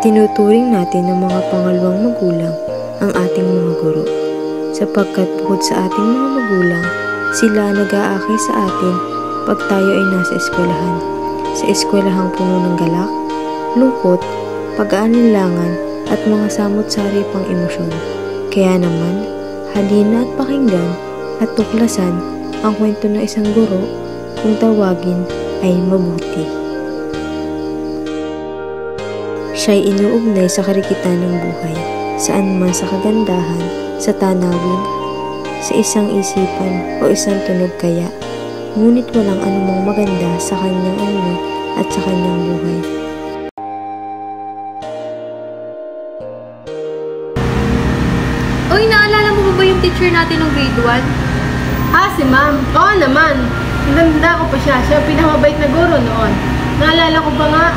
Tinuturing natin ng mga pangalawang magulang ang ating mga guro, sapagkat bukod sa ating mga magulang, sila nag-aakay sa atin pag tayo ay nasa eskwelahan. Sa eskwelahang puno ng galak, lungkot, pag-aalinlangan at mga samot-sari pang emosyon. Kaya naman, halina at pakinggan at tuklasan ang kwento ng isang guro kung tawagin ay mabuti. Siya'y inuugnay sa karikitan ng buhay, saan man sa kagandahan, sa tanawin, sa isang isipan o isang tunog kaya, ngunit walang anumang maganda sa kanyang anyo at sa kanyang buhay. Uy, naalala mo ba yung teacher natin ng grade 1? Ah, si ma'am. Oo naman. Naganda ko pa siya. Siya ang pinakamabait na guro noon. Naalala ko pa nga.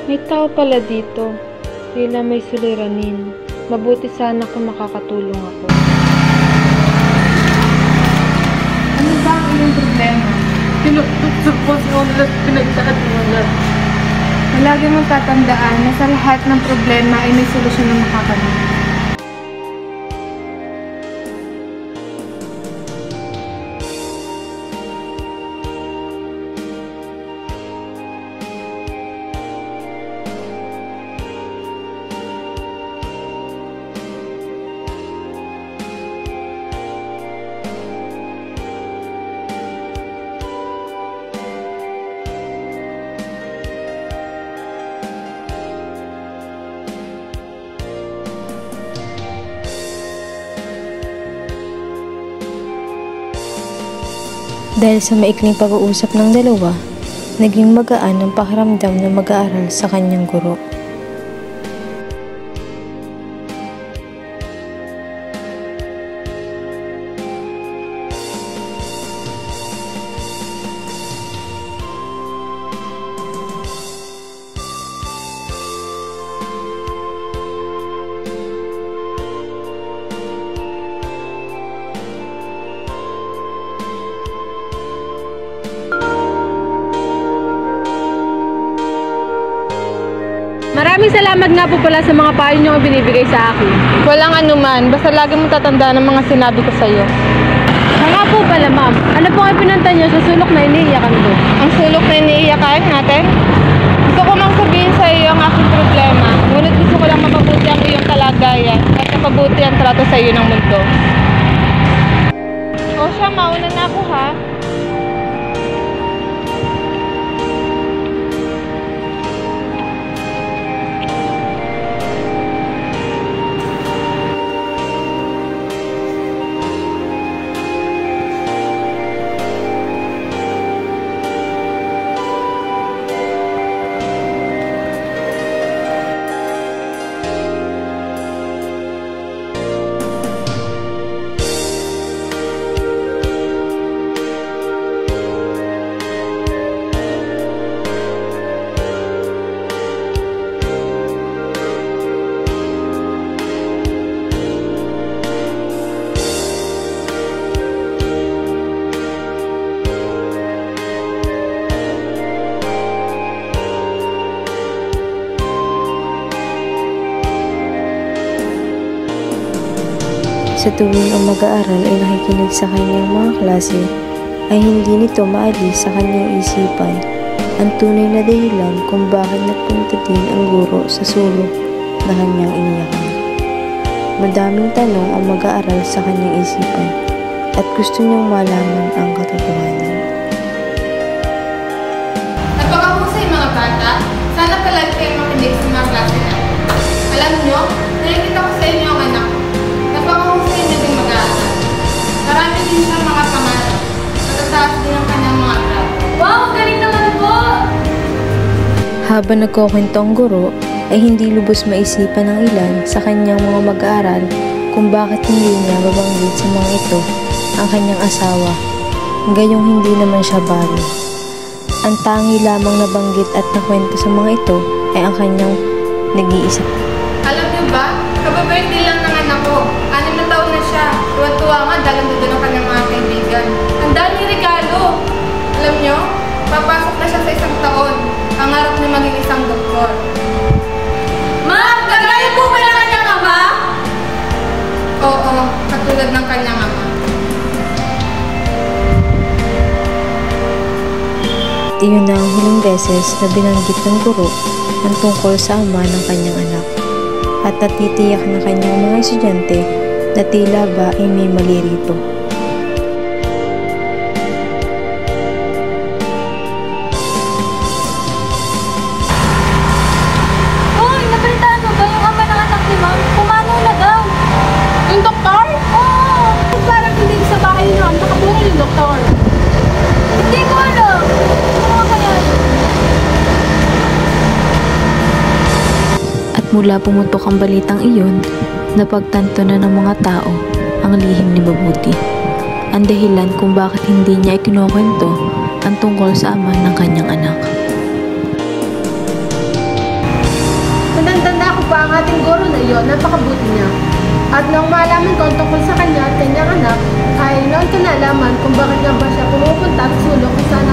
May tao pala dito. Tila may suliranin. Mabuti sana kung makakatulong ako. Ano ba ang iyong problema? Tinutuksok po sa ulat, pinagtaat-ulat. Palagi mong tatandaan na sa lahat ng problema ay may solusyon na makakagawa. Dahil sa maikling pag-uusap ng dalawa, naging magaan ang pakiramdam na mag-aaral sa kanyang guro. Maraming salamat nga po pala sa mga payo niyong binibigay sa akin. Walang anuman, basta lagi mong tatandaan ang mga sinabi ko sa'yo. Nga po pala, ma'am. Ano po ang pinunta niyo sa sulok na iniiyakan ko? Ang sulok na iniiyakan natin? Gusto ko mang sabihin sa iyo ang aking problema, ngunit gusto ko lang mapabuti ang iyong kalagayan at mapabuti ang trato sa iyo ng mundo. O siya, mauna na ako ha. Sa tuwing ang mag-aaral ay nakikinig sa kanyang mga klase, ay hindi nito maalis sa kanyang isipan ang tunay na dahilan kung bakit nagpunta din ang guro sa sulok na kanyang iniyakan. Madaming tanong ang mag-aaral sa kanyang isipan at gusto niyang malaman ang katotohanan. Napakahusay mga bata. Sana palagi kayong makinig sa mga klase natin. Alam nyo, nakikita ko sa inyo ang anak ko. Napakahusay na din mag-aaral. Marami din siyang mga pangarap. Matataas din ang kanyang mga grado. Wow, galing naman po! Habang nagkukwento ang guro, ay hindi lubos maisipan ng ilan sa kanyang mga mag-aaral kung bakit hindi niya babanggit sa mga ito ang kanyang asawa, gayong hindi naman siya baro. Ang tangi lamang nabanggit at nakwento sa mga ito ay ang kanyang nag-iisip. Alam niyo ba, kababirthday lang ng anak ko. 6 na taon na siya. Tuwan-tuwa nga dahil nandun ang kanyang mga kaibigan. Ang daming regalo. Alam niyo, papasok na siya sa 1 taon. Pangarap niya maging isang doktor. Ma'am, kagaya po ba ng kanyang ama? Oo, katulad ng kanyang ama. Iyon na ang huling beses na binanggit ng guro ang tungkol sa ama ng kanyang anak at natitiyak na kanyang mga estudyante na tila ba ay may mali rito. Uy, nabalitaan mo ba yung ama ng anak ni Ma'am? Pumanaw na daw. Yung doktor? Oo! Parang hindi sa bahay noon. Nakabunol yung doktor. Hindi ko alam. Ano kaya? At mula pumutok ang balitang iyon, napagtanto na ng mga tao ang lihim ni Mabuti. Ang dahilan kung bakit hindi niya ikinukwento ang tungkol sa ama ng kanyang anak. Tanda ko pa ang ating guro na iyon, napakabuti niya. At nang malaman ko ang tungkol sa kanya at kanyang anak, ay noon ko nalaman kung bakit nga ba siya pumupunta at sulok kung saan